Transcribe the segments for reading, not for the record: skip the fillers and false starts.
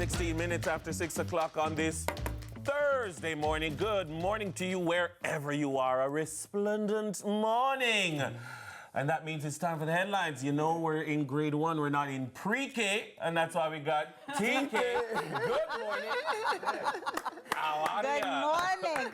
16 minutes after 6 o'clock on this Thursday morning. Good morning to you wherever you are. A resplendent morning. And that means it's time for the headlines. You know, we're in grade 1, we're not in pre-K, and that's why we got TK. Good morning. How are Good ya? morning.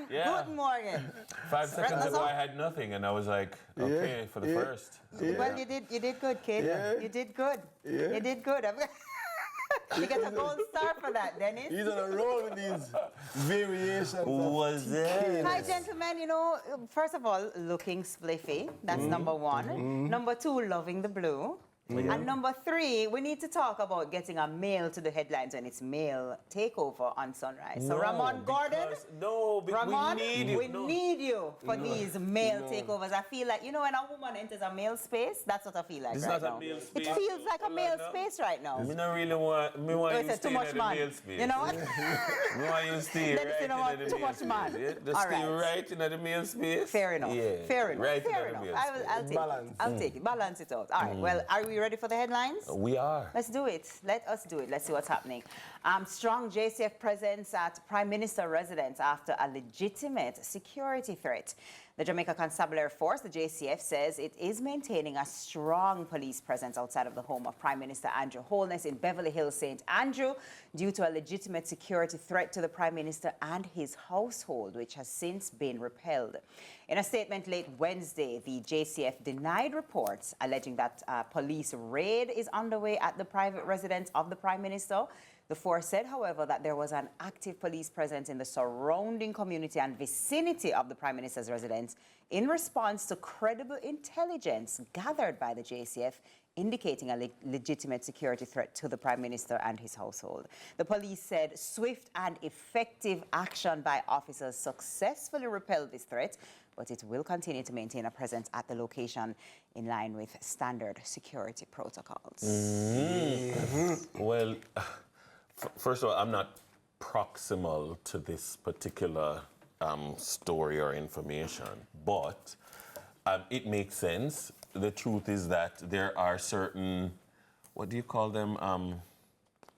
Good morning. 5 seconds ago, I had nothing, and I was like, okay, for the first. Well, you did good, kid. Yeah. You did good. Yeah. You did good. You get a gold star for that, Dennis. He's on a roll with these variations. Was it? Hi, gentlemen. You know, first of all, looking spliffy. That's number 1. Number 2, loving the blue. And number 3, we need to talk about getting a male to the headlines when it's male takeover on Sunrise. So, Ramon Gordon, Ramon, we need you for these male takeovers. I feel like, you know, when a woman enters a male space, that's what I feel like It's right not now. a male space. It feels like a male space right now. Me not really want, me want you to stay in the man. male space. You know what? Me want you to stay Dennis, right you know in what? the Too male much space. man. Yeah? Just All stay right. right in the male space. Fair enough. Yeah. Fair enough. Right Fair in the enough. male I'll take Balance. it. I'll take it. Balance it out. All right. Well, are we ready for the headlines? We are. Let's do it. Let us do it. Let's see what's happening. Strong JCF presence at Prime Minister residence after a legitimate security threat. The Jamaica Constabulary Force, the JCF, says it is maintaining a strong police presence outside of the home of Prime Minister Andrew Holness in Beverly Hills, St. Andrew, due to a legitimate security threat to the Prime Minister and his household, which has since been repelled. In a statement late Wednesday, the JCF denied reports alleging that a police raid is underway at the private residence of the Prime Minister. The force said, however, that there was an active police presence in the surrounding community and vicinity of the Prime Minister's residence in response to credible intelligence gathered by the JCF indicating a legitimate security threat to the Prime Minister and his household. The police said swift and effective action by officers successfully repelled this threat, but it will continue to maintain a presence at the location in line with standard security protocols. Well, first of all, I'm not proximal to this particular story or information, but it makes sense. The truth is that there are certain, what do you call them,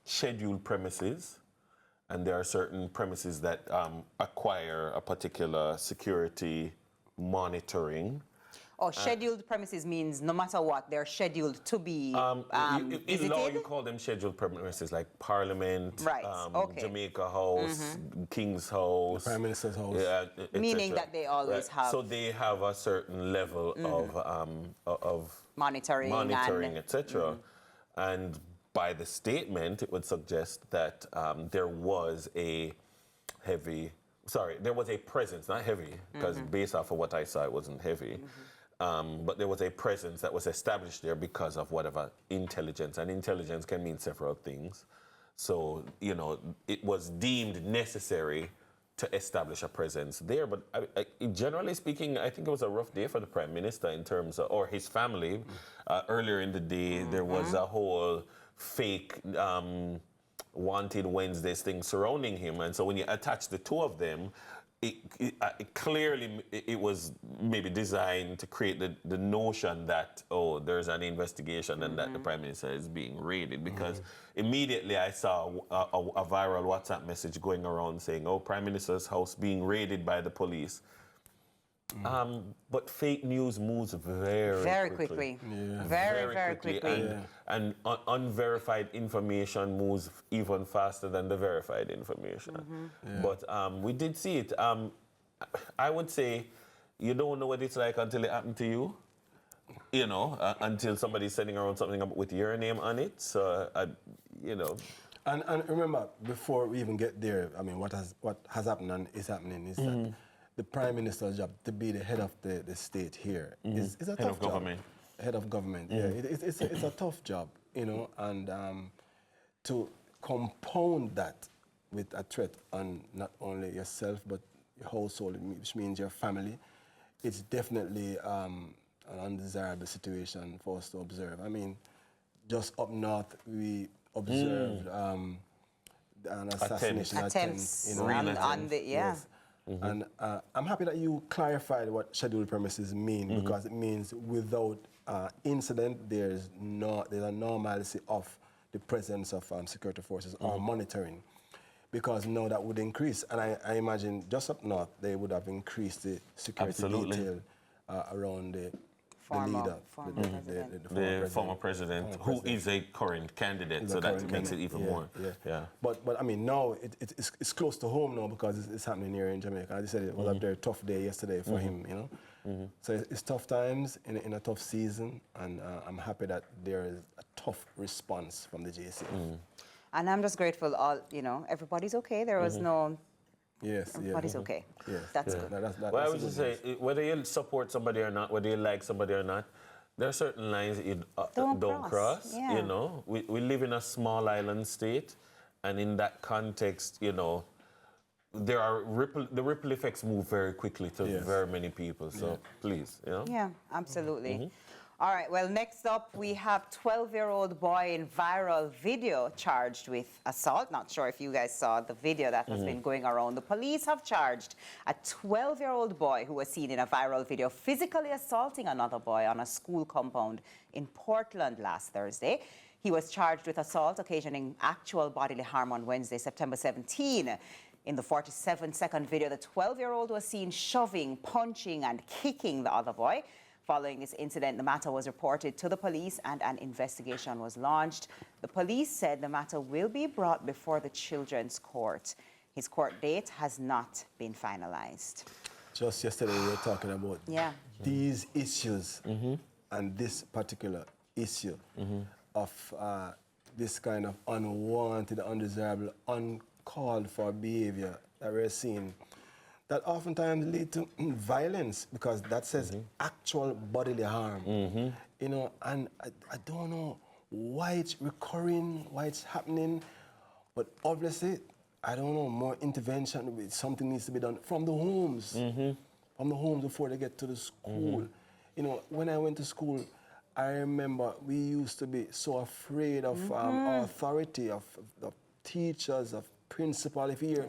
scheduled premises, and there are certain premises that acquire a particular security monitoring. Oh, scheduled premises means no matter what, they're scheduled to be in visited? law, you call them scheduled premises, like Parliament, Right, okay. Jamaica House, King's House. Prime Minister's house. Meaning that they always have So they have a certain level of monitoring and etc. And by the statement, it would suggest that there was a presence, not heavy, because based off of what I saw, it wasn't heavy. But there was a presence that was established there because of whatever intelligence. And intelligence can mean several things. So, you know, it was deemed necessary to establish a presence there. But generally speaking, I think it was a rough day for the Prime Minister in terms of, or his family. Earlier in the day, there was a whole fake Wanted Wednesdays thing surrounding him. And so when you attach the two of them, it clearly was maybe designed to create the notion that, oh, there's an investigation and that the Prime Minister is being raided, because immediately I saw a viral WhatsApp message going around saying, oh, Prime Minister's house being raided by the police. But fake news moves very quickly. Yeah. Very quickly. And unverified information moves even faster than the verified information. But we did see it. I would say you don't know what it's like until it happened to you. You know, until somebody's sending around something with your name on it. So, you know. And remember, before we even get there, I mean, what has happened and is happening is that the Prime Minister's job to be the head of the state here is a tough job. Government. Head of government, yeah. It's a tough job, you know, and to compound that with a threat on not only yourself but your household, which means your family, it's definitely an undesirable situation for us to observe. I mean, just up north, we observed an assassination attempts, you know, on the yes. And I'm happy that you clarified what scheduled premises mean, because it means without incident, there's a normalcy of the presence of security forces or monitoring, because now that would increase. And I imagine just up north, they would have increased the security detail around the leader, the former president, who is a current candidate, so that makes it even more. Yeah. But I mean, now it's close to home now because it's happening here in Jamaica. I just said it was a very tough day yesterday for him, you know. So it's tough times in a tough season, and I'm happy that there is a tough response from the JCF. And I'm just grateful everybody's okay. There was no... Everybody's okay. Yes. That's good. Well, I would just say, whether you support somebody or not, whether you like somebody or not, there are certain lines that you don't cross. Yeah. You know, we live in a small island state, and in that context, you know, there are the ripple effects move very quickly to very many people. So please, you know. Yeah, absolutely. All right, well, next up, we have 12-year-old boy in viral video charged with assault. Not sure if you guys saw the video that has been going around. The police have charged a 12-year-old boy who was seen in a viral video physically assaulting another boy on a school compound in Portland last Thursday. He was charged with assault occasioning actual bodily harm on Wednesday, September 17. In the 47-second video, the 12-year-old was seen shoving, punching, and kicking the other boy. Following this incident, the matter was reported to the police and an investigation was launched. The police said the matter will be brought before the Children's Court. His court date has not been finalized. Just yesterday we were talking about these issues and this particular issue of this kind of unwanted, undesirable, uncalled for behavior that we're seeing, that oftentimes lead to violence, because that says actual bodily harm. You know, and I don't know why it's recurring, why it's happening, but obviously, I don't know, more intervention, something needs to be done from the homes. From the homes before they get to the school. You know, when I went to school, I remember we used to be so afraid of authority, of teachers, of principal. If you hear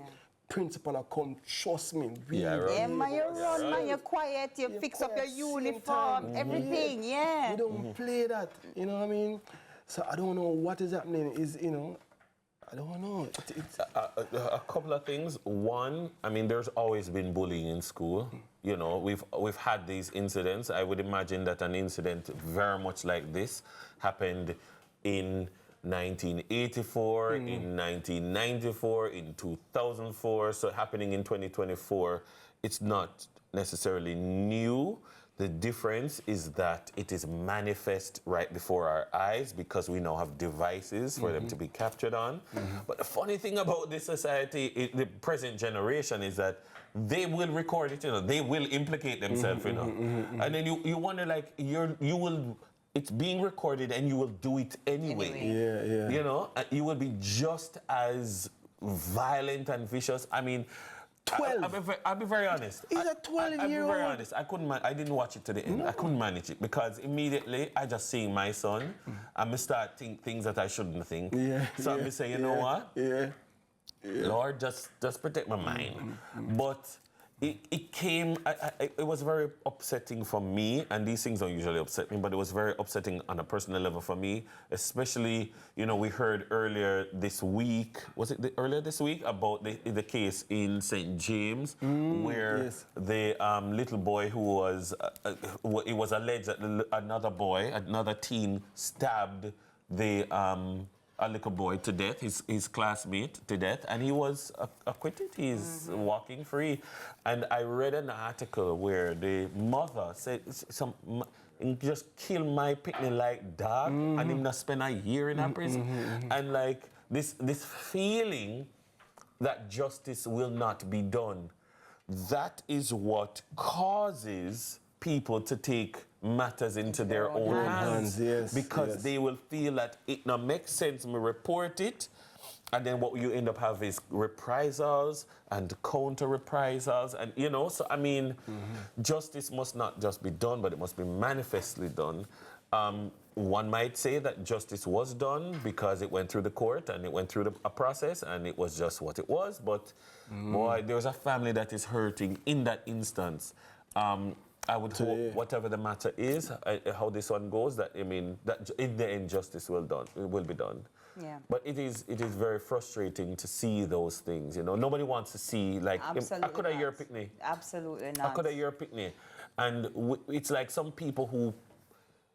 principal will come, trust me. Man, you run, man, you're quiet, you fix up your uniform, everything, We don't play that, you know what I mean? So I don't know what is happening, I don't know. A couple of things. One, I mean, there's always been bullying in school. You know, we've had these incidents. I would imagine that an incident very much like this happened in 1984, in 1994, in 2004, so happening in 2024, it's not necessarily new. The difference is that it is manifest right before our eyes because we now have devices for them to be captured on. But the funny thing about this society, the present generation, is that they will record it, you know, they will implicate themselves, you know. And then you wonder, like, it's being recorded and you will do it anyway. You know, you will be just as violent and vicious. I mean, 12. I'll be very honest. He's a 12-year-old. I'll be very honest. I didn't watch it to the end. I couldn't manage it because immediately I just seen my son and I start think things that I shouldn't think. So I say, you know what? Lord, just protect my mind. But it came, it was very upsetting for me, and these things don't usually upset me, but it was very upsetting on a personal level for me, especially, you know, we heard earlier this week, was it earlier this week, about the case in St. James, where the little boy who was, it was alleged that another teen stabbed a little boy to death, his classmate to death, and he was acquitted. He's walking free. And I read an article where the mother said, just kill my picnic like dog, and him not spend a year in a prison. And like this feeling that justice will not be done, that is what causes people to take matters into their own hands. Because they will feel that it now makes sense to report it, and then what you end up having is reprisals and counter reprisals, and you know, so I mean, justice must not just be done, but it must be manifestly done. One might say that justice was done because it went through the court and it went through a process and it was just what it was, but boy, there's a family that is hurting in that instance. I would hope, whatever the matter is, how this one goes, that I mean, that in the end justice will be done. Yeah. But it is very frustrating to see those things. You know, nobody wants to see like Absolutely I could have not. your picnic. Absolutely I not. could have your picnic, and it's like some people who.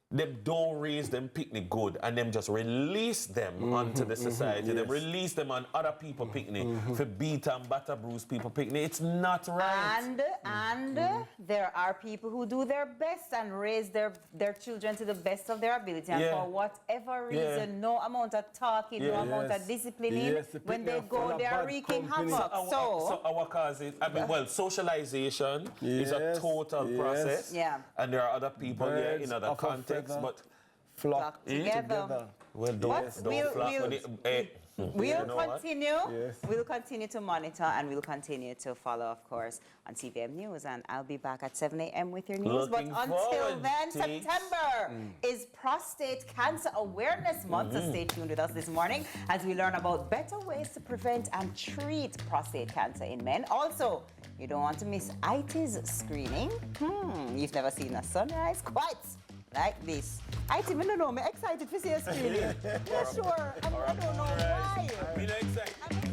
Them don't raise them picnic good and them just release them onto the society. Them release them on other people picnic for beat and batter bruise people picnic. It's not right. And there are people who do their best and raise their children to the best of their ability. And for whatever reason, no amount of talking, no amount of disciplining, when they go, they are wreaking havoc. So our cause is, I mean, well, socialization is a total process. Yeah. And there are other people here in other contexts, but flock together. well, don't flock with it. We'll continue to monitor and we'll continue to follow, of course, on CVM News. And I'll be back at 7 a.m. with your news. Looking but until forward, then, Teeks. September is Prostate Cancer Awareness Month. So stay tuned with us this morning as we learn about better ways to prevent and treat prostate cancer in men. Also, you don't want to miss IT's screening. You've never seen a sunrise quite like this. I don't know, I'm excited to see a screening. Yeah, sure. I don't know why. I'm excited.